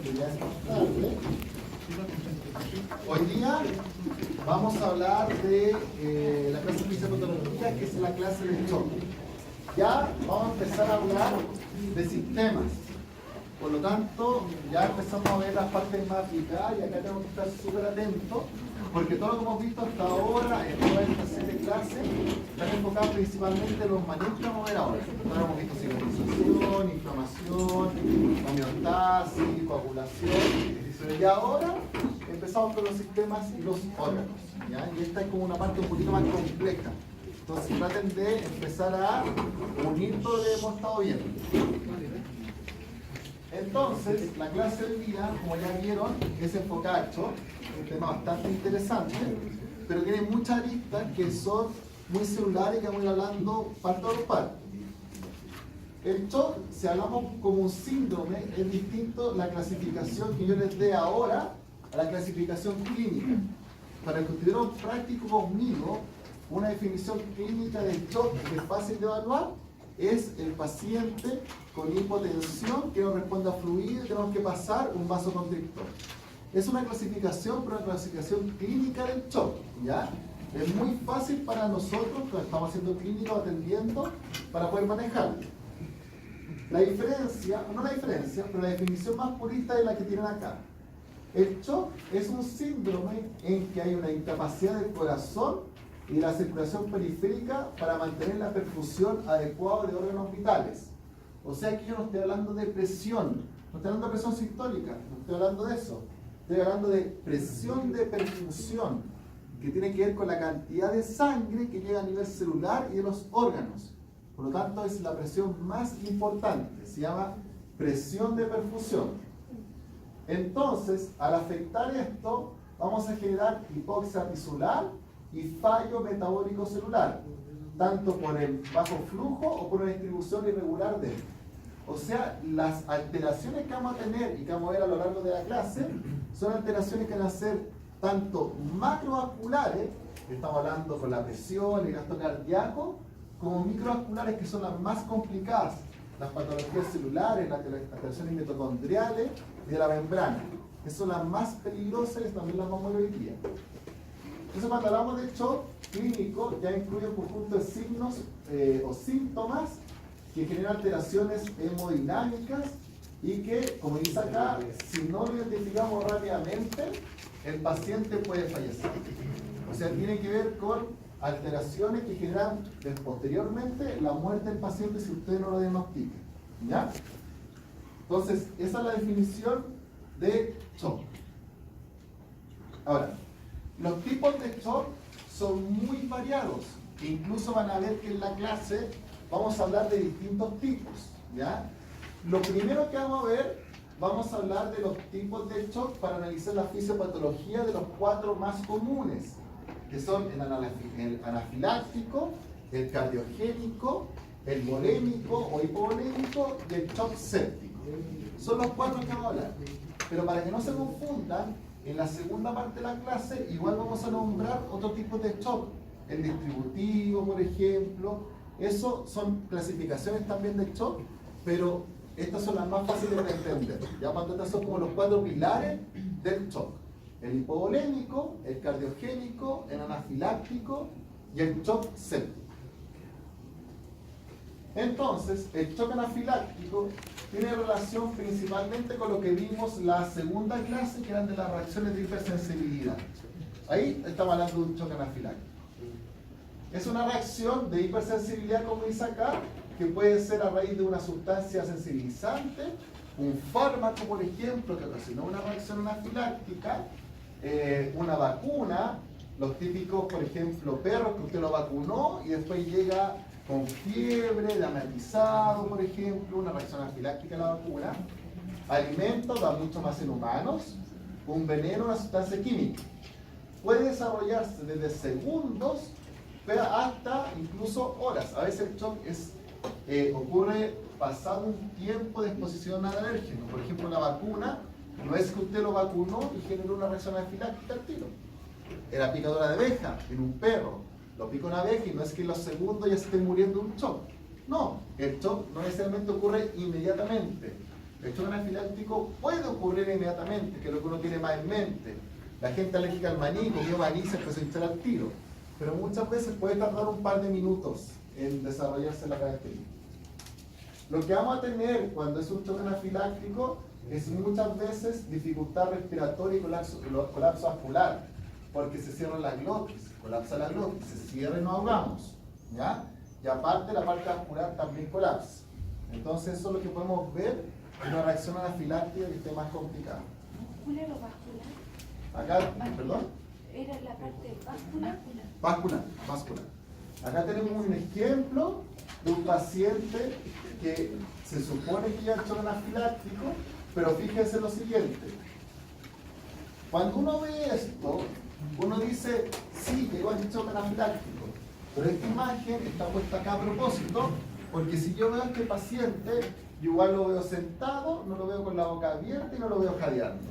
quería mostrarles. Hoy día vamos a hablar de la clase de fisiopatología, que es la clase de choque. Ya vamos a empezar a hablar de sistemas. Por lo tanto, ya empezamos a ver las partes más aplicadas y acá tenemos que estar súper atentos, porque todo lo que hemos visto hasta ahora en toda esta serie de clases están enfocados principalmente en los maneos que vamos a ver ahora. Ahora hemos visto cicatrización, inflamación, homeostasis, coagulación, y ahora empezamos con los sistemas y los órganos, ¿ya? Y esta es como una parte un poquito más compleja. Entonces traten de empezar a unir todo lo que hemos estado viendo. Entonces, la clase del día, como ya vieron, es enfocada al shock, un tema bastante interesante, pero tiene muchas aristas que son muy celulares y que vamos a ir hablando parte por parte. El shock, si hablamos como un síndrome, es distinto la clasificación que yo les dé ahora a la clasificación clínica. Para que estuvieran práctico conmigo, una definición clínica del shock que es fácil de evaluar es el paciente con hipotensión que no responde a fluido y tenemos que pasar un vasoconstrictor. Es una clasificación, pero una clasificación clínica del shock, ¿ya? Es muy fácil para nosotros, que estamos haciendo clínica o atendiendo, para poder manejarlo. La diferencia, no la diferencia, pero la definición más purista es la que tienen acá. El shock es un síndrome en que hay una incapacidad del corazón y la circulación periférica para mantener la perfusión adecuada de órganos vitales. O sea que yo no estoy hablando de presión, no estoy hablando de presión sistólica, no estoy hablando de eso. Estoy hablando de presión de perfusión, que tiene que ver con la cantidad de sangre que llega a nivel celular y de los órganos. Por lo tanto, es la presión más importante, se llama presión de perfusión. Entonces, al afectar esto, vamos a generar hipoxia tisular y fallo metabólico celular, tanto por el bajo flujo o por una distribución irregular de él. O sea, las alteraciones que vamos a tener y que vamos a ver a lo largo de la clase son alteraciones que van a ser tanto macrovasculares, que estamos hablando con la presión, el gasto cardíaco, como microvasculares, que son las más complicadas, las patologías celulares, las alteraciones mitocondriales y de la membrana, que son las más peligrosas y también las vamos a ver hoy día. Entonces, cuando hablamos de shock clínico, ya incluye un conjunto de signos o síntomas que generan alteraciones hemodinámicas y que, como dice acá, si no lo identificamos rápidamente, el paciente puede fallecer. O sea, tiene que ver con alteraciones que generan posteriormente la muerte del paciente si usted no lo diagnostica. ¿Ya? Entonces, esa es la definición de shock. Ahora, los tipos de shock son muy variados. Incluso van a ver que en la clase vamos a hablar de distintos tipos, ¿ya? Lo primero que vamos a ver, vamos a hablar de los tipos de shock para analizar la fisiopatología de los 4 más comunes, que son el anafiláctico, el cardiogénico, el volémico o hipovolémico y el shock séptico. Son los 4 que vamos a hablar. Pero para que no se confundan, en la segunda parte de la clase igual vamos a nombrar otro tipo de shock, el distributivo, por ejemplo. Eso son clasificaciones también de shock, pero estas son las más fáciles de entender. Ya cuando estas son como los 4 pilares del shock: el hipovolémico, el cardiogénico, el anafiláctico y el shock séptico. Entonces, el shock anafiláctico tiene relación principalmente con lo que vimos la segunda clase, que eran de las reacciones de hipersensibilidad. Ahí estamos hablando de un shock anafiláctico. Es una reacción de hipersensibilidad, como dice acá, que puede ser a raíz de una sustancia sensibilizante, un fármaco, por ejemplo, que ocasionó una reacción anafiláctica, una vacuna, los típicos, por ejemplo, perros que usted lo vacunó y después llega con fiebre, dramatizado, por ejemplo, una reacción anafiláctica a la vacuna. Alimentos, da mucho más en humanos. Un veneno, una sustancia química. Puede desarrollarse desde segundos hasta incluso horas. A veces el shock ocurre pasado un tiempo de exposición al alérgeno. Por ejemplo, la vacuna, no es que usted lo vacunó y generó una reacción anafiláctica al tiro. Era picadura de abeja en un perro. Lo pica una abeja y no es que en los segundos ya esté muriendo un shock. No, el shock no necesariamente ocurre inmediatamente. El shock anafiláctico puede ocurrir inmediatamente, que es lo que uno tiene más en mente. La gente alérgica al maní, comió maní y se empezó a hinchar al tiro. Pero muchas veces puede tardar un par de minutos en desarrollarse la característica. Lo que vamos a tener cuando es un shock anafiláctico es muchas veces dificultad respiratoria y colapso vascular, porque se cierra la glotis, colapsa la glotis, se cierra y nos ahogamos, ¿ya? Y aparte la parte vascular también colapsa. Entonces eso es lo que podemos ver en una reacción anafiláctica que esté más complicada. ¿Vascular o vascular? Acá, perdón. ¿Era la parte vascular? Vascular. Acá tenemos un ejemplo de un paciente que se supone que ya ha hecho anafiláctico, pero fíjense lo siguiente. Cuando uno ve esto, uno dice, sí, llegó al shock anafiláctico, pero esta imagen está puesta acá a propósito, porque si yo veo a este paciente, yo igual lo veo sentado, no lo veo con la boca abierta y no lo veo jadeando.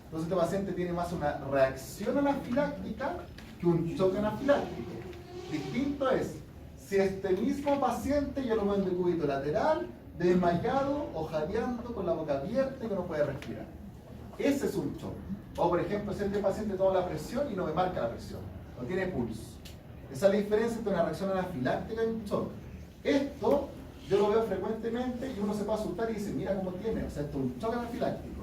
Entonces este paciente tiene más una reacción anafiláctica que un shock anafiláctico. Distinto es, si este mismo paciente yo lo veo en decúbito lateral, desmayado o jadeando con la boca abierta y que no puede respirar. Ese es un shock. O por ejemplo, si este paciente toma la presión y no me marca la presión, no tiene pulso. Esa es la diferencia entre una reacción anafiláctica y un shock. Esto yo lo veo frecuentemente y uno se puede asustar y dice, mira cómo tiene, o sea, esto es un shock anafiláctico.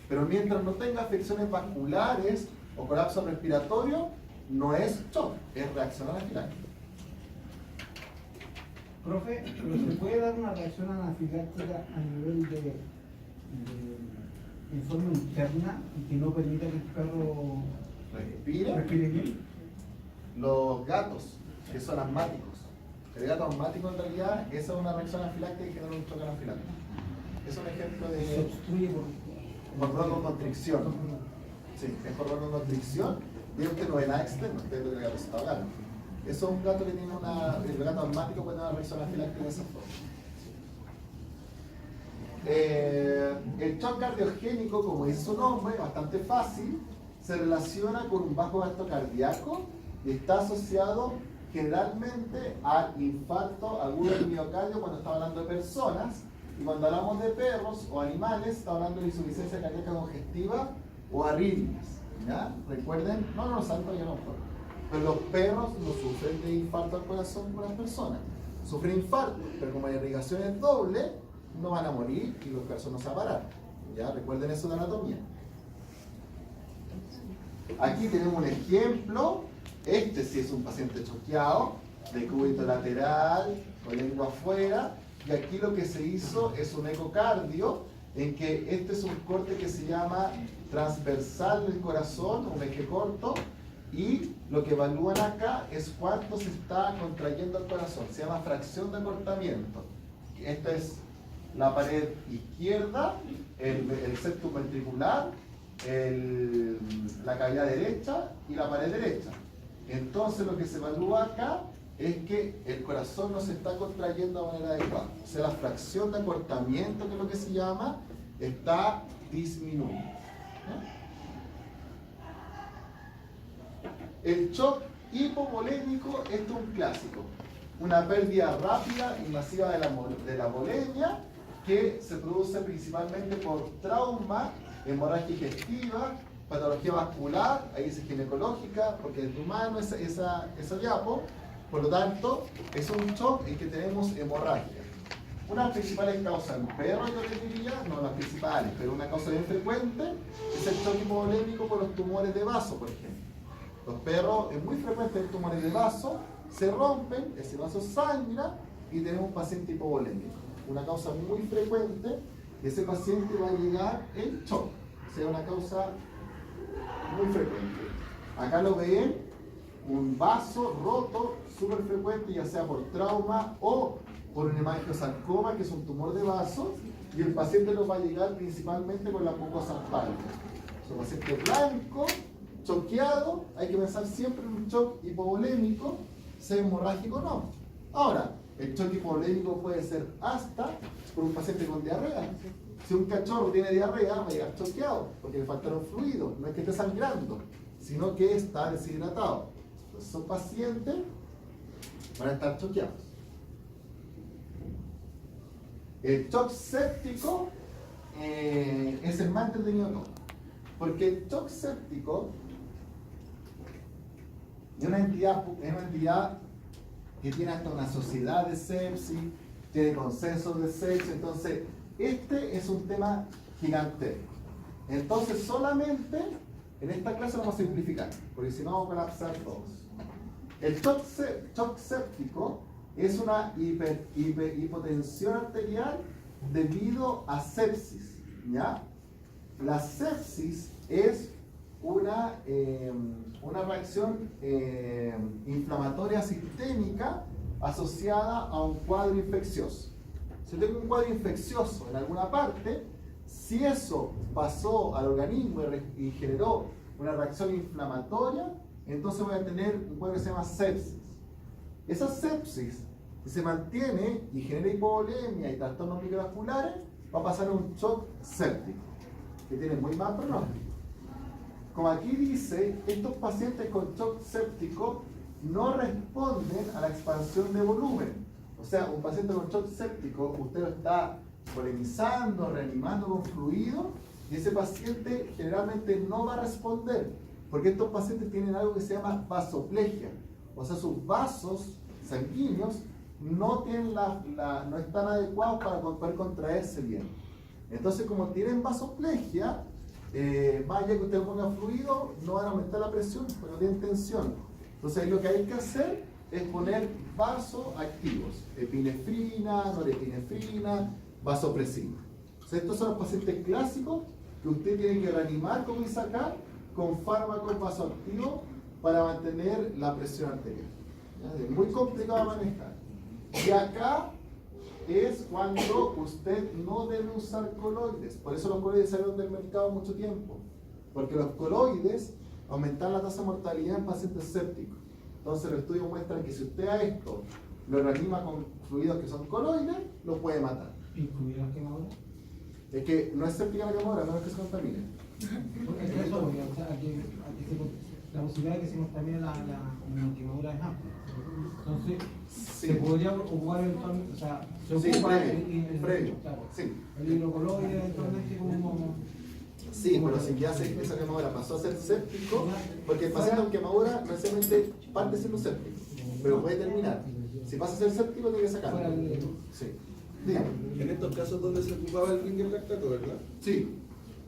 Pero mientras no tenga afecciones vasculares o colapso respiratorio, no es shock, es reacción anafiláctica. Profe, ¿pero se puede dar una reacción anafiláctica a nivel en forma interna y que no permita que el perro respire bien? Los gatos, que son asmáticos. El gato asmático en realidad, esa es una reacción anafiláctica y genera un shock anafiláctico. Es un ejemplo de... Se obstruye por broncoconstricción. Sí, es por broncoconstricción. Digo que no ve nada externo, usted lo que el gato se está hablando. Eso es un gato que tiene el gato asmático puede tener una reacción anafiláctica de esa forma. El shock cardiogénico, como dice su nombre, bastante fácil, se relaciona con un bajo gasto cardíaco y está asociado generalmente al infarto agudo del miocardio cuando está hablando de personas, y cuando hablamos de perros o animales, está hablando de insuficiencia cardíaca congestiva o arritmias. ¿Ya? Recuerden, no, salto ya no. Pero los perros no sufren de infarto al corazón como las personas. Sufren infarto, pero como la irrigación es doble, no van a morir y los corazones no se van a parar. ¿Ya? Recuerden eso de anatomía. Aquí tenemos un ejemplo. Este sí es un paciente choqueado, de cúbito lateral, con lengua afuera. Y aquí lo que se hizo es un ecocardio, en que este es un corte que se llama transversal del corazón, un eje corto, y lo que evalúan acá es cuánto se está contrayendo el corazón. Se llama fracción de acortamiento. Esta es la pared izquierda, el septum ventricular, la cavidad derecha y la pared derecha. Entonces lo que se evalúa acá es que el corazón no se está contrayendo de manera adecuada. O sea, la fracción de acortamiento, que es lo que se llama, está disminuida. El shock hipovolémico, esto es un clásico. Una pérdida rápida y masiva de la volemia que se produce principalmente por trauma, hemorragia digestiva, patología vascular, ahí dice ginecológica, porque es humano esa diapo. Por lo tanto, es un shock en que tenemos hemorragia. Una de las principales causas en perros, yo les diría, no las principales, pero una causa bien frecuente es el shock hipovolémico por los tumores de vaso, por ejemplo. Los perros, es muy frecuente el tumores de vaso, se rompen, ese vaso sangra y tenemos un paciente hipovolémico. Una causa muy frecuente, ese paciente va a llegar en shock. O sea, una causa muy frecuente. Acá lo ven, un vaso roto, súper frecuente, ya sea por trauma o por un hemangiosarcoma, que es un tumor de vaso, y el paciente nos va a llegar principalmente con la mucosa pálida. Es un paciente blanco, choqueado, hay que pensar siempre en un shock hipovolémico, sea hemorrágico o no. Ahora, el shock hipovolémico puede ser hasta por un paciente con diarrea. Si un cachorro tiene diarrea, va a llegar choqueado, porque le faltaron fluidos, no es que esté sangrando, sino que está deshidratado. Entonces, esos pacientes van a estar choqueados. El shock séptico es el más entretenido de todo. Porque el shock séptico es una entidad que tiene hasta una sociedad de sepsis, tiene consensos de sepsis, entonces este es un tema gigantesco. Entonces solamente en esta clase lo vamos a simplificar, porque si no vamos a colapsar todos. El shock séptico es una hipotensión arterial debido a sepsis, ¿ya? La sepsis es una reacción inflamatoria sistémica asociada a un cuadro infeccioso. Si tengo un cuadro infeccioso en alguna parte, si eso pasó al organismo y generó una reacción inflamatoria, entonces voy a tener un cuadro que se llama sepsis. Esa sepsis, si se mantiene y genera hipovolemia y trastornos microvasculares, va a pasar a un shock séptico, que tiene muy mal pronóstico. Como aquí dice, estos pacientes con shock séptico no responden a la expansión de volumen. O sea, un paciente con shock séptico, usted lo está polemizando, reanimando con fluido, y ese paciente generalmente no va a responder, porque estos pacientes tienen algo que se llama vasoplegia. O sea, sus vasos sanguíneos no están adecuados para poder contraerse bien. Entonces, como tienen vasoplegia, vaya que usted ponga fluido, no van a aumentar la presión, porque no tienen tensión. Entonces, ahí lo que hay que hacer es poner vasoactivos, epinefrina, norepinefrina, vasopresina. Entonces, estos son los pacientes clásicos que usted tiene que reanimar como y sacar con fármacos vasoactivos para mantener la presión arterial. Es muy complicado de manejar. Y acá es cuando usted no debe usar coloides. Por eso los coloides salieron del mercado mucho tiempo. Porque los coloides aumentan la tasa de mortalidad en pacientes sépticos. Entonces los estudios muestran que si usted a esto lo reanima con fluidos que son coloides, lo puede matar. ¿Incluir las quemaduras? Es que no es séptica la quemadura, no es que se contamine. Eso, o sea, la posibilidad de que se contamine la quemadura es amplia. Entonces, Sí. se podría ocupar eventualmente, o sea, se Sí, ocupa previo. claro, Sí. el hidrocoloide eventualmente como... Sí, pero si ya esa quemadura pasó a ser séptico, porque el paciente con quemadura no necesariamente parte siendo séptico, pero puede terminar. Si pasa a ser séptico, tiene que sacarlo. Sí. Dígame. En estos casos donde se ocupaba el ringer lactato, ¿verdad? Sí,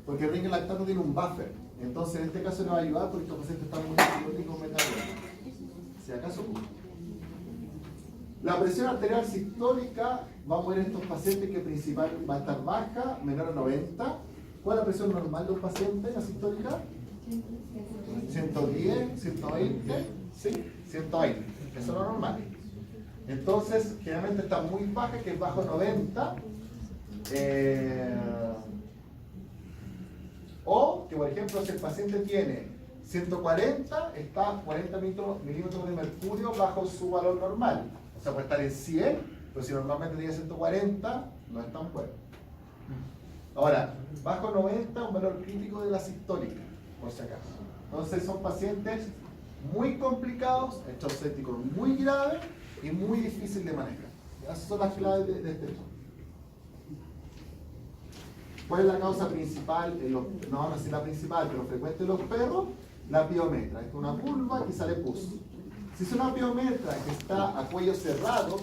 porque el ringer lactato tiene un buffer. Entonces, en este caso le va a ayudar porque el paciente está muy antibiótico metabólico. Si acaso ocurre. La presión arterial sistólica va a morir en estos pacientes que principalmente va a estar baja, menor a 90. ¿Cuál es la presión normal de un paciente, la sistólica? 110, 120, sí, 120. Eso es lo normal. Entonces, generalmente está muy baja, que es bajo 90. O que, por ejemplo, si el paciente tiene 140, está 40 milímetros de mercurio bajo su valor normal. O sea, puede estar en 100, pero si normalmente tiene 140, no es tan bueno. Ahora, bajo 90 es un valor crítico de la sistólica, por si acaso. Entonces son pacientes muy complicados, el shock séptico muy grave y muy difícil de manejar. Esas son las claves de este shock. ¿Cuál es la causa principal? No es la principal, pero frecuente en los perros, la piometra. Es una vulva que sale pus. Si es una piometra que está a cuello cerrado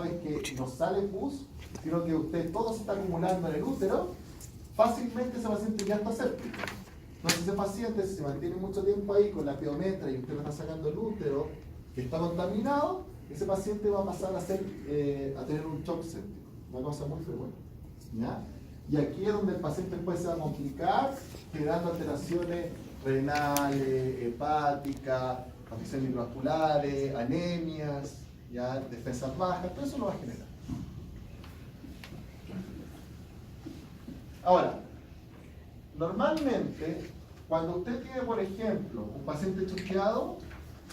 es que no sale pus, sino que todo se está acumulando en el útero, fácilmente ese paciente ya está séptico. Entonces ese paciente, si se mantiene mucho tiempo ahí con la piometra y usted le está sacando el útero que está contaminado, ese paciente va a pasar a tener un shock séptico, una cosa muy frecuente. ¿Ya? Y aquí es donde el paciente después se va a complicar, generando alteraciones renales, hepáticas, afecciones microvasculares, anemias, ya, defensas bajas, todo eso lo va a generar. Ahora, normalmente, cuando usted tiene, por ejemplo, un paciente choqueado,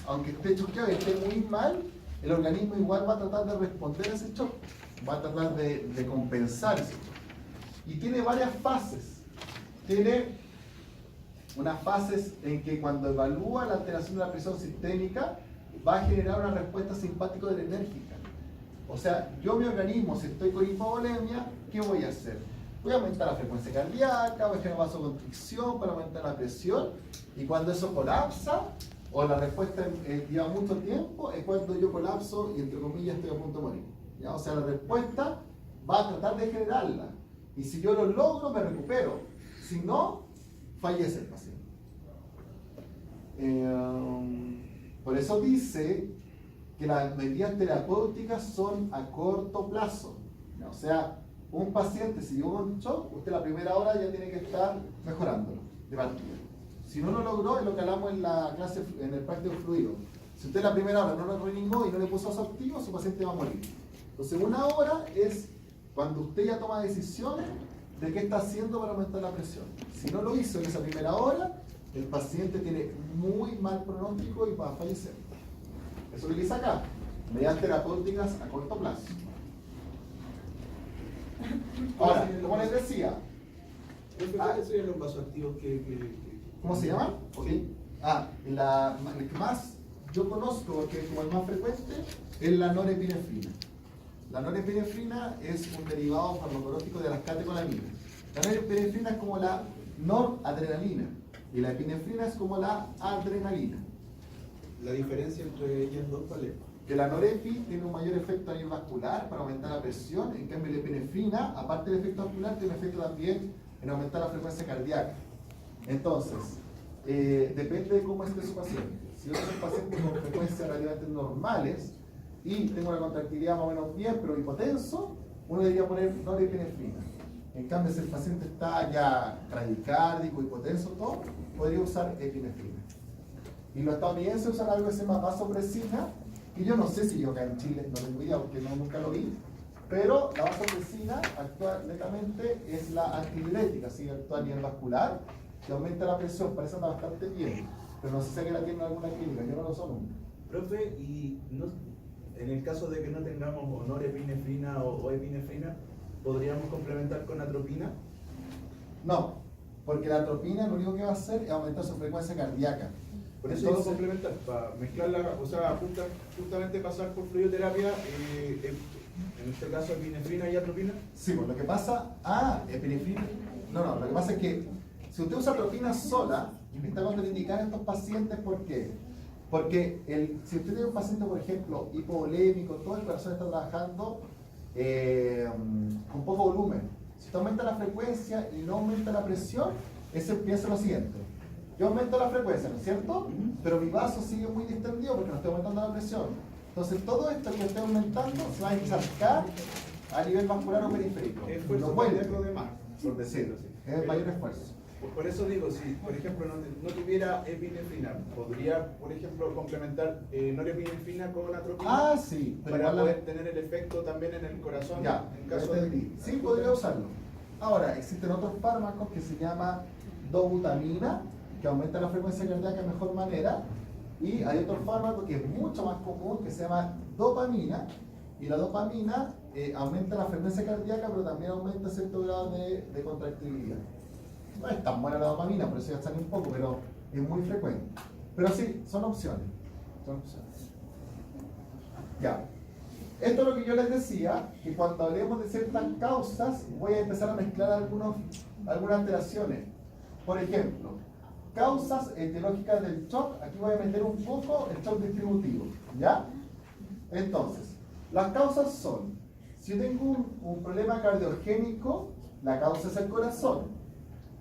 aunque esté choqueado y esté muy mal, el organismo igual va a tratar de responder a ese shock, va a tratar de compensar ese shock. Y tiene varias fases. Tiene unas fases en que cuando evalúa la alteración de la presión sistémica, va a generar una respuesta simpático-adrenérgica. O sea, yo mi organismo, si estoy con hipovolemia, ¿qué voy a hacer? voy a aumentar la frecuencia cardíaca, voy a generar vasoconstricción para aumentar la presión, y cuando eso colapsa, o la respuesta lleva mucho tiempo, es cuando yo colapso y entre comillas estoy a punto de morir. ¿Ya? O sea, la respuesta va a tratar de generarla, y si yo lo logro, me recupero. Si no, fallece el paciente. Por eso dice que las medidas terapéuticas son a corto plazo. ¿Ya? O sea, un paciente, si llegó un shock, usted la primera hora ya tiene que estar mejorándolo de partida. Si no lo logró, es lo que hablamos en la clase, en el práctico fluido. Si usted la primera hora no lo reningó y no le puso vasoactivo, su paciente va a morir. Entonces, una hora es cuando usted ya toma decisiones de qué está haciendo para aumentar la presión. Si no lo hizo en esa primera hora, el paciente tiene muy mal pronóstico y va a fallecer. Eso que dice acá, medidas terapéuticas a corto plazo. Ahora, como les decía, ¿Cuáles serían los vasoactivos ¿cómo se llaman? Okay. El que más yo conozco, que es como el más frecuente, es la norepinefrina. La norepinefrina es un derivado farmacológico de las catecolaminas. La norepinefrina es como la noradrenalina y la epinefrina es como la adrenalina. La diferencia entre ellas dos, ¿cuál es? Que la norepi tiene un mayor efecto a nivel vascular para aumentar la presión, en cambio la epinefrina, aparte del efecto vascular, tiene un efecto también en aumentar la frecuencia cardíaca. Entonces, depende de cómo esté su paciente. Si yo soy un paciente con frecuencias relativamente normales y tengo una contractilidad más o menos bien, pero hipotenso, uno debería poner norepinefrina. En cambio, si el paciente está ya radicárdico, hipotenso, todo, podría usar epinefrina. Y los estadounidenses usan algo que se llama vasopresina, y yo no sé si yo acá en Chile, no tengo idea porque nunca lo vi, pero la vasopresina actúa netamente, es la antidiurética, así actúa a nivel vascular, que aumenta la presión, parece que anda bastante bien, pero no sé si aquí la tienen en alguna clínica, yo no lo sé nunca. Profe, y no, en el caso de que no tengamos o norepinefrina o epinefrina, ¿podríamos complementar con atropina? No, porque la atropina lo único que va a hacer es aumentar su frecuencia cardíaca. Por eso digo complementar, para mezclarla, o sea, justamente pasar por fluidoterapia, en este caso epinefrina y atropina. Sí, pues lo que pasa, epinefrina, no, lo que pasa es que si usted usa atropina sola, está contraindicada en estos pacientes, ¿por qué? Porque si usted tiene un paciente, por ejemplo, hipovolémico, todo el corazón está trabajando con poco volumen. Si usted aumenta la frecuencia y no aumenta la presión, ese piensa lo siguiente. Yo aumento la frecuencia, ¿no es cierto? Pero mi vaso sigue muy distendido porque no estoy aumentando la presión. Entonces todo esto que estoy aumentando se va a encharcar a nivel vascular o periférico. Esfuerzo cardíaco de más, por decirlo así. Es el mayor esfuerzo. Por eso digo, si por ejemplo no tuviera epinefrina, ¿podría, por ejemplo, complementar norepinefrina con atropina? Sí. Pero para poder tener el efecto también en el corazón. Ya, en caso de... Sí, podría usarlo. Ahora, existen otros fármacos que se llama dobutamina, que aumenta la frecuencia cardíaca de mejor manera, y hay otro fármaco que es mucho más común que se llama dopamina, y la dopamina aumenta la frecuencia cardíaca, pero también aumenta cierto grado de contractibilidad. No es tan buena la dopamina, por eso ya sale un poco, pero es muy frecuente. Pero sí, son opciones. Ya. Esto es lo que yo les decía, que cuando hablemos de ciertas causas, voy a empezar a mezclar algunas alteraciones. Por ejemplo, causas etiológicas del shock, aquí voy a meter un poco el shock distributivo, ¿ya? Entonces, las causas son, si yo tengo un problema cardiogénico, la causa es el corazón.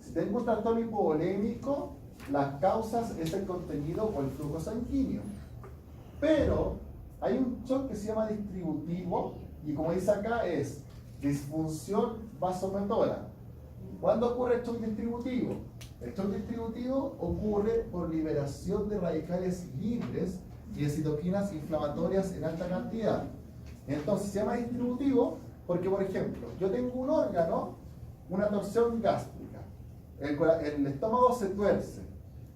Si tengo un trastorno hipovolémico, las causas es el contenido o el flujo sanguíneo. Pero hay un shock que se llama distributivo, y como dice acá es disfunción vasomotora. ¿Cuándo ocurre el shock distributivo? El shock distributivo ocurre por liberación de radicales libres y de citoquinas inflamatorias en alta cantidad. Entonces se llama distributivo porque, por ejemplo, yo tengo un órgano, una torsión gástrica, el estómago se tuerce,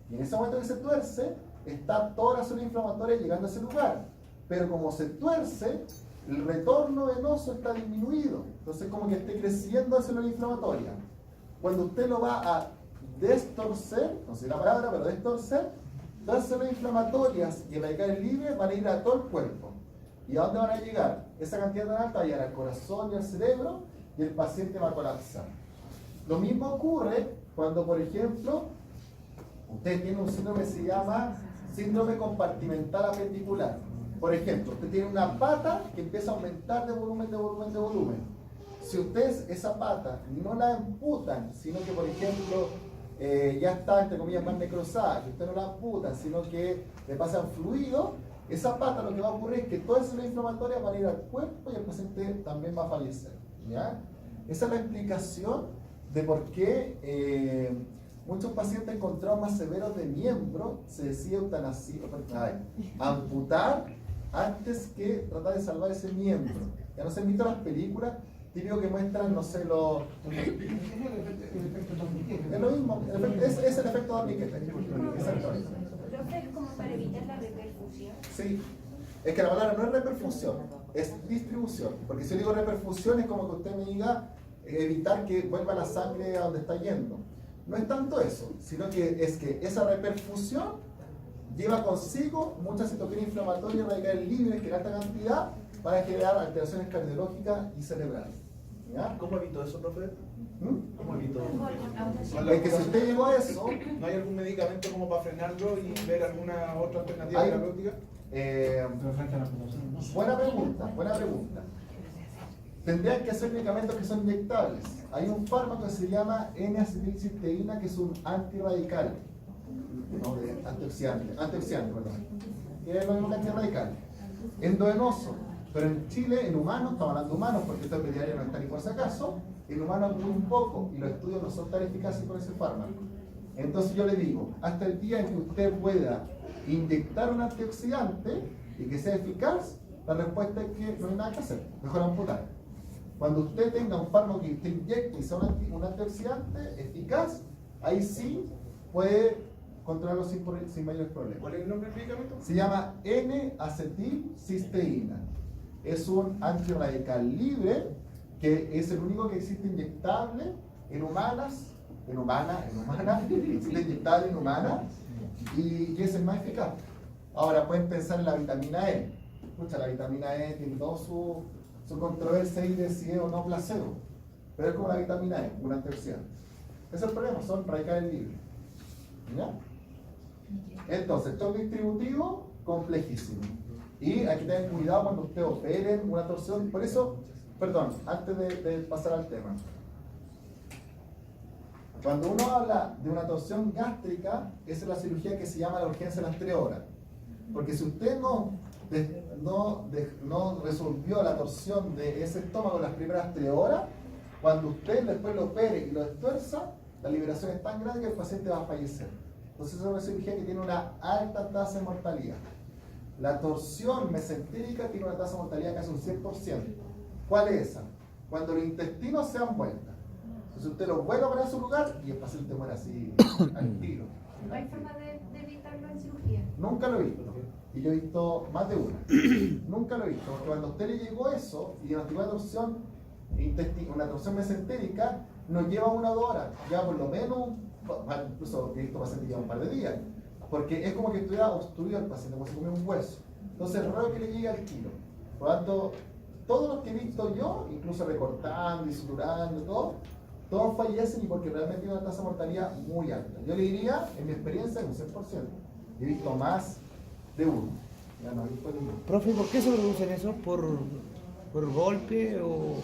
y en ese momento que se tuerce, está toda la zona inflamatoria llegando a ese lugar, pero como se tuerce, el retorno venoso está disminuido, entonces como que esté creciendo la célula inflamatoria. Cuando usted lo va a destorcer, no sé la palabra, pero destorcer, las células inflamatorias y el radical libre van a ir a todo el cuerpo. ¿Y a dónde van a llegar? Esa cantidad tan alta va a llegar al corazón y al cerebro, y el paciente va a colapsar. Lo mismo ocurre cuando, por ejemplo, usted tiene un síndrome que se llama síndrome compartimental apendicular. Por ejemplo, usted tiene una pata que empieza a aumentar de volumen, de volumen, de volumen. Si ustedes esa pata no la amputan, sino que, por ejemplo, ya está, entre comillas, más necrosada, que usted no la amputan, sino que le pasan fluido, esa pata lo que va a ocurrir es que toda esa inflamatoria va a ir al cuerpo y el paciente también va a fallecer. ¿Ya? Esa es la explicación de por qué muchos pacientes con traumas severos de miembro se decide amputar antes que tratar de salvar ese miembro. Ya no se han visto las películas típico que muestran, no sé, los... Es lo mismo, es el efecto torniquete. Exactamente. Profe, es como para evitar la repercusión. Sí, es que la palabra no es reperfusión, es distribución. Porque si yo digo reperfusión es como que usted me diga evitar que vuelva la sangre a donde está yendo. No es tanto eso, sino que es que esa reperfusión lleva consigo mucha citoquina inflamatoria radicales libres que en alta cantidad van a generar alteraciones cardiológicas y cerebrales. ¿Ya? ¿Cómo evito eso, profe? ¿Cómo evito? Es que si usted llegó a eso, ¿No hay algún medicamento como para frenarlo y ver alguna otra alternativa terapéutica? Buena pregunta, buena pregunta. Tendrían que ser medicamentos que son inyectables. Hay un fármaco que se llama N-acetilcisteína, que es un antirradical, no, antioxidante, perdón. Y es lo mismo que antirradical. Endovenoso, pero en Chile, en humanos, estamos hablando de humanos porque esto es pediatría, no está ni por si acaso, en humanos muy poco y los estudios no son tan eficaces con ese fármaco. Entonces yo le digo, hasta el día en que usted pueda inyectar un antioxidante y que sea eficaz, la respuesta es que no hay nada que hacer, mejor amputar. Cuando usted tenga un fármaco que usted inyecte y sea un antioxidante eficaz, ahí sí puede controlarlo sin mayores problemas. ¿Cuál es el nombre del medicamento? Se llama N-acetilcisteína. Es un antirradical libre que es el único que existe inyectable en humanas, existe inyectable en humanas y es el más eficaz. Ahora pueden pensar en la vitamina E. Escucha, la vitamina E tiene todo su controversia y de si es o no placebo, pero es como la vitamina E, un antioxidante. Ese es el problema, son radicales libres. ¿Ya? Entonces, esto es distributivo complejísimo. Y hay que tener cuidado cuando usted opere una torsión. Por eso, perdón, antes de pasar al tema. Cuando uno habla de una torsión gástrica, esa es la cirugía que se llama la urgencia de las 3 horas. Porque si usted no resolvió la torsión de ese estómago en las primeras 3 horas, cuando usted después lo opere y lo destuerza, la liberación es tan grande que el paciente va a fallecer. Entonces es una cirugía que tiene una alta tasa de mortalidad. La torsión mesentérica tiene una tasa de mortalidad casi un 100%. ¿Cuál es esa? Cuando los intestinos se han vuelto. Entonces usted lo vuelve a poner en su lugar y el paciente muere así al tiro. ¿No hay forma de evitarlo en cirugía? Nunca lo he visto. Y yo he visto más de una. Nunca lo he visto. Porque cuando a usted le llegó eso y diagnosticó una torsión mesentérica, nos lleva 1 o 2 horas. Ya por lo menos, incluso he visto pacientes que llevan un par de días. Porque es como que estuviera obstruido el paciente, como si comiera un hueso. Entonces es raro que le llegue al tiro. Por lo tanto, todos los que he visto yo, incluso recortando y suturando, todos fallecen y porque realmente tiene una tasa de mortalidad muy alta. Yo le diría, en mi experiencia, un 100%. He visto más de uno. Ya no he visto ninguno. Profe, ¿por qué se producen eso? ¿Por golpe o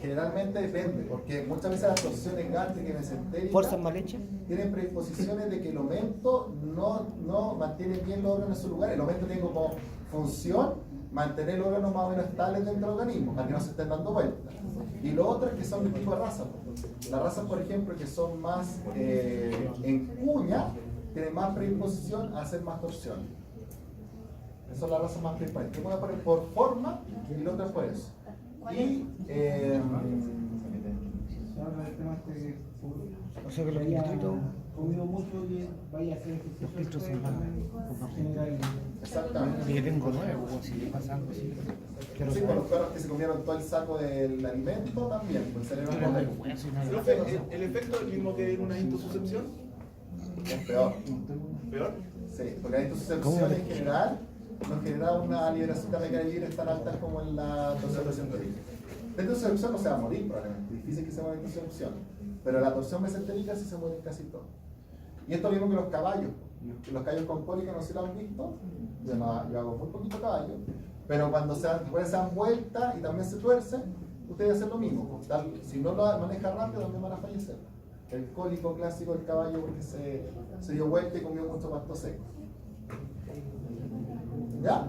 Generalmente depende, porque muchas veces las torsiones gástricas y mesentéricas fuerzas mal hechas? tienen predisposiciones de que el aumento no mantiene bien los órganos en su lugar. El aumento tiene como función mantener los órganos más o menos estables dentro del organismo, para que no se estén dando vueltas. Y lo otro es que son de tipo de raza. Las razas, por ejemplo, que son más en cuña, tienen más predisposición a hacer más torsiones. Esa es la raza más principal. Una por forma y la otra por eso. Y Se habla del tema este O sea que los haya filtritos, comido mucho y vaya a hacer ejercicio. los filtros son para exactamente. yo tengo nuevo, o si le pasa algo así. Quiero Sí, saber. por los perros que se comieron todo el saco del alimento también, pues se le va a Quiero ver comer. hueso y nada. Profe, ¿el efecto es el mismo que en una intususcepción? Es peor. ¿Peor? Sí, porque la intususcepción en general no genera una liberación de radicales libres tan altas como en la torsión mesentérica. La intususcepción no se va a morir probablemente, difícil que se muera la intususcepción, pero la torsión mesentérica sí se mueren casi todos. Y esto es lo mismo que los caballos. Los caballos con cólica, no sé si lo han visto. Yo hago muy poquito caballo, pero cuando se dan vuelta y también se tuercen, ustedes hacen lo mismo. Si no lo maneja rápido, también van a fallecer. El cólico clásico del caballo porque se dio vuelta y comió mucho pasto seco. ¿Ya?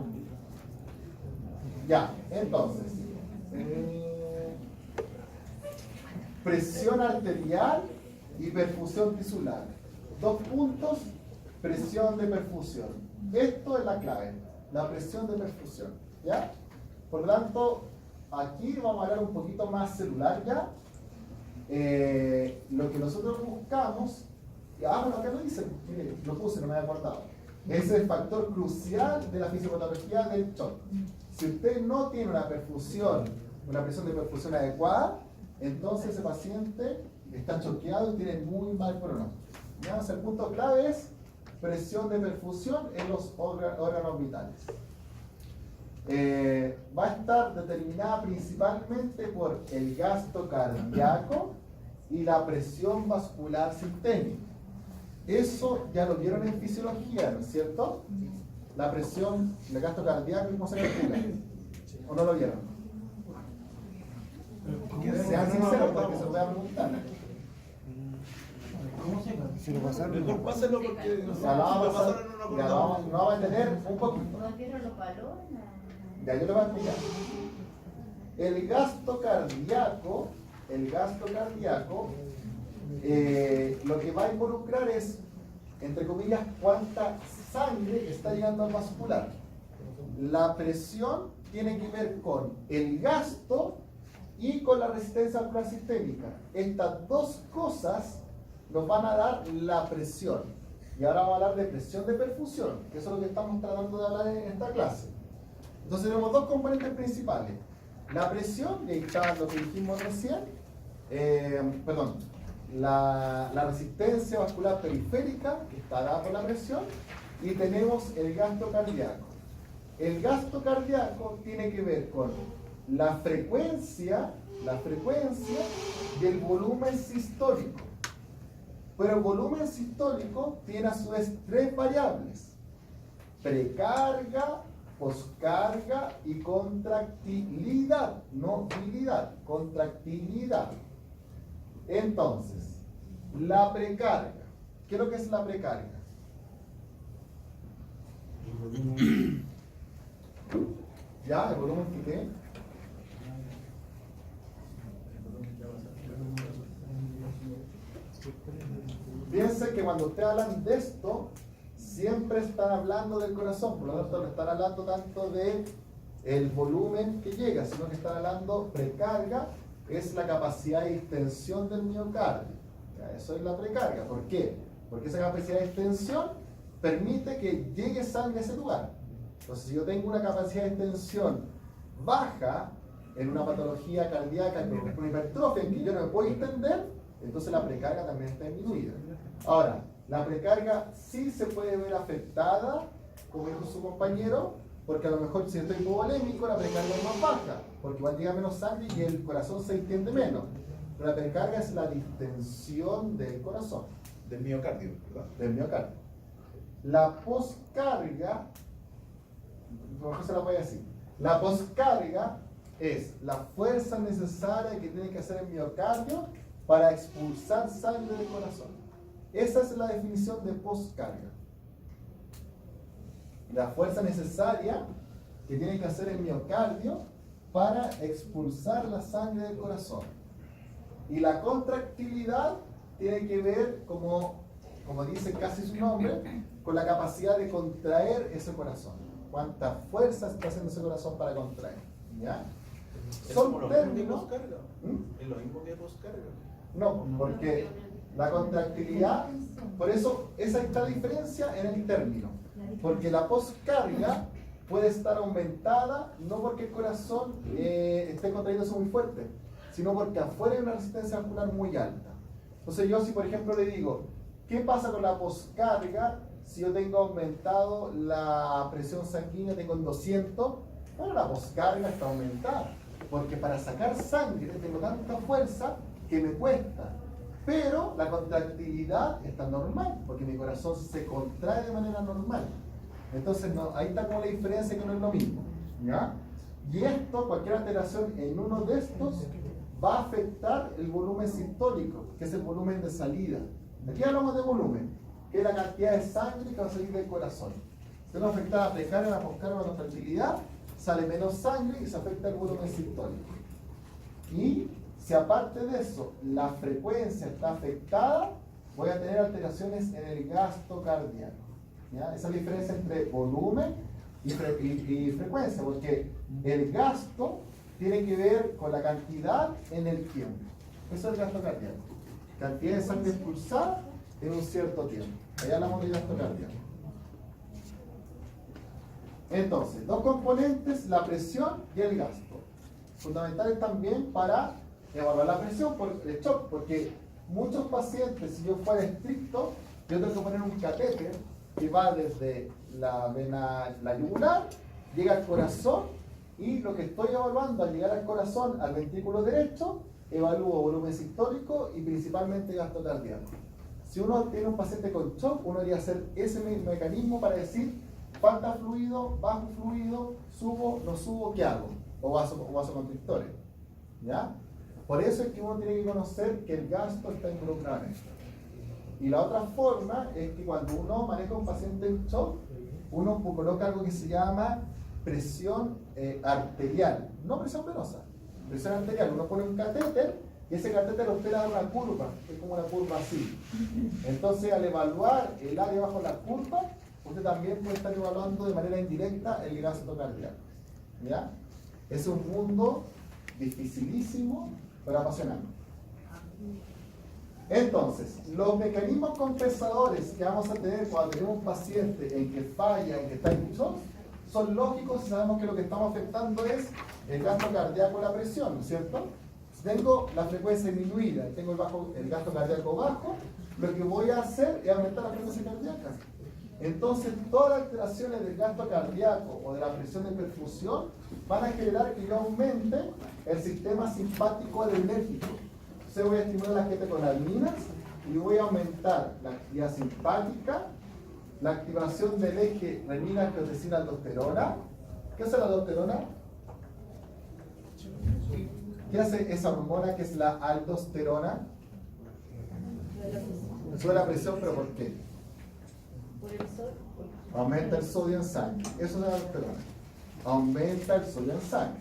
Ya, entonces. Presión arterial y perfusión tisular. 2 puntos, presión de perfusión. Esto es la clave, la presión de perfusión. ¿Ya? Por lo tanto, aquí vamos a hablar un poquito más celular ya. Lo que nosotros buscamos, bueno, acá lo dice, lo puse, no me había acordado. Es el factor crucial de la fisiopatología del shock. Si usted no tiene una presión de perfusión adecuada, entonces ese paciente está choqueado y tiene muy mal pronóstico. ¿Ya? O sea, el punto clave es presión de perfusión en los órganos vitales. Va a estar determinada principalmente por el gasto cardíaco y la presión vascular sistémica. Eso ya lo vieron en fisiología, ¿no es cierto? La presión, el gasto cardíaco, ¿cómo se calcula? ¿O no lo vieron? Sean sinceros porque se lo voy a preguntar. ¿Cómo se llama? Si lo pasaron, Mejor pásenlo porque no sé, Ya lo vamos a pasar, pasaron, no ya lo vamos a entender un poquito. ¿No vieron los balones? Ya yo le voy a explicar. El gasto cardíaco, lo que va a involucrar es, entre comillas, cuánta sangre está llegando al vascular. La presión tiene que ver con el gasto y con la resistencia vascular sistémica. Estas dos cosas nos van a dar la presión. Y ahora vamos a hablar de presión de perfusión, que eso es lo que estamos tratando de hablar en esta clase. Entonces tenemos 2 componentes principales. La presión, y ahí está lo que dijimos recién, la resistencia vascular periférica, que está dada por la presión, y tenemos el gasto cardíaco. El gasto cardíaco tiene que ver con la frecuencia y el volumen sistólico. Pero el volumen sistólico tiene a su vez 3 variables: precarga, poscarga y contractilidad, no movilidad, contractilidad. Entonces, la precarga. ¿Qué es lo que es la precarga? ¿Ya? ¿El volumen que qué? Piensen que cuando ustedes hablan de esto, siempre están hablando del corazón, por lo tanto no están hablando tanto de el volumen que llega, sino que están hablando precarga, es la capacidad de extensión del miocardio. Ya, eso es la precarga. ¿Por qué? Porque esa capacidad de extensión permite que llegue sangre a ese lugar. Entonces, si yo tengo una capacidad de extensión baja en una patología cardíaca, con una hipertrofia en que yo no me puedo extender, entonces la precarga también está disminuida. Ahora, la precarga sí se puede ver afectada, como dijo su compañero, porque a lo mejor si estoy hipovolémico, la precarga es más baja, porque igual llega menos sangre y el corazón se extiende menos. Pero la precarga es la distensión del corazón. Del miocardio, ¿verdad? Del miocardio. La poscarga, mejor se la voy a decir. La poscarga es la fuerza necesaria que tiene que hacer el miocardio para expulsar sangre del corazón. Esa es la definición de poscarga. La fuerza necesaria que tiene que hacer el miocardio para expulsar la sangre del corazón. Y la contractilidad tiene que ver, como dice casi su nombre, con la capacidad de contraer ese corazón. Cuánta fuerza está haciendo ese corazón para contraer. ¿Ya? Son términos. ¿Es lo mismo que poscarga? No, porque la contractilidad, por eso esa es la diferencia en el término. Porque la poscarga puede estar aumentada no porque el corazón esté contrayéndose muy fuerte, sino porque afuera hay una resistencia vascular muy alta. Entonces yo si por ejemplo le digo, ¿qué pasa con la poscarga si yo tengo aumentado la presión sanguínea, tengo en 200? Bueno, la poscarga está aumentada, porque para sacar sangre tengo tanta fuerza que me cuesta. pero la contractilidad está normal, porque mi corazón se contrae de manera normal. Entonces, no, ahí está como la diferencia, que no es lo mismo, ¿ya? Y esto, cualquier alteración en uno de estos, va a afectar el volumen sistólico, que es el volumen de salida. Aquí hablamos de volumen, que es la cantidad de sangre que va a salir del corazón. Si uno afecta la precarga, la poscarga, la contractilidad, sale menos sangre y se afecta el volumen sistólico. Y si aparte de eso la frecuencia está afectada, voy a tener alteraciones en el gasto cardíaco. ¿Ya? Esa es la diferencia entre volumen y frecuencia, porque el gasto tiene que ver con la cantidad en el tiempo. Eso es el gasto cardíaco. Cantidad de sangre expulsada en un cierto tiempo. Allá hablamos de gasto cardíaco. Entonces, dos componentes, la presión y el gasto. Fundamentales también para evaluar la presión por el shock, porque muchos pacientes, si yo fuera estricto, yo tengo que poner un catéter que va desde la vena, la yugular, llega al corazón, y lo que estoy evaluando al llegar al corazón, al ventrículo derecho, evalúo volumen sistólico y principalmente gasto cardíaco. Si uno tiene un paciente con shock, uno debería hacer ese mecanismo para decir: falta fluido, bajo fluido, subo, no subo, ¿qué hago? O vasoconstrictores, ¿ya? Por eso es que uno tiene que conocer que el gasto está involucrado en esto. Y la otra forma es que cuando uno maneja un paciente en shock, uno coloca algo que se llama presión arterial, no presión venosa, presión arterial. Uno pone un catéter y ese catéter lo usted le da una curva, que es como una curva así. Entonces, al evaluar el área bajo la curva, usted también puede estar evaluando de manera indirecta el gasto cardíaco. ¿Ya? Es un mundo dificilísimo, pero apasionante. Entonces, los mecanismos compensadores que vamos a tener cuando tenemos un paciente en que falla, en que está en shock, son lógicos y sabemos que lo que estamos afectando es el gasto cardíaco, la presión, ¿no es cierto? Si tengo la frecuencia disminuida y tengo el gasto cardíaco bajo, lo que voy a hacer es aumentar la frecuencia cardíaca. Entonces, todas las alteraciones del gasto cardíaco o de la presión de perfusión van a generar que yo aumente el sistema simpático adrenérgico. Entonces, voy a estimular las catecolaminas y voy a aumentar la actividad simpática, la activación del eje renina-angiotensina-aldosterona. ¿Qué hace la aldosterona? ¿Qué hace esa hormona que es la aldosterona? Sube la presión, ¿pero por qué? Por el sol. Aumenta el sodio en sangre. Eso es la aldosterona. Aumenta el sodio en sangre.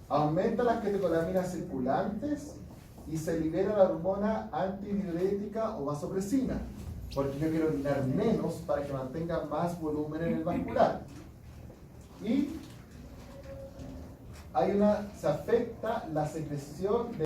Aumenta las catecolaminas circulantes y se libera la hormona antidiurética o vasopresina, porque yo quiero orinar menos para que mantenga más volumen en el vascular. Y se afecta la secreción de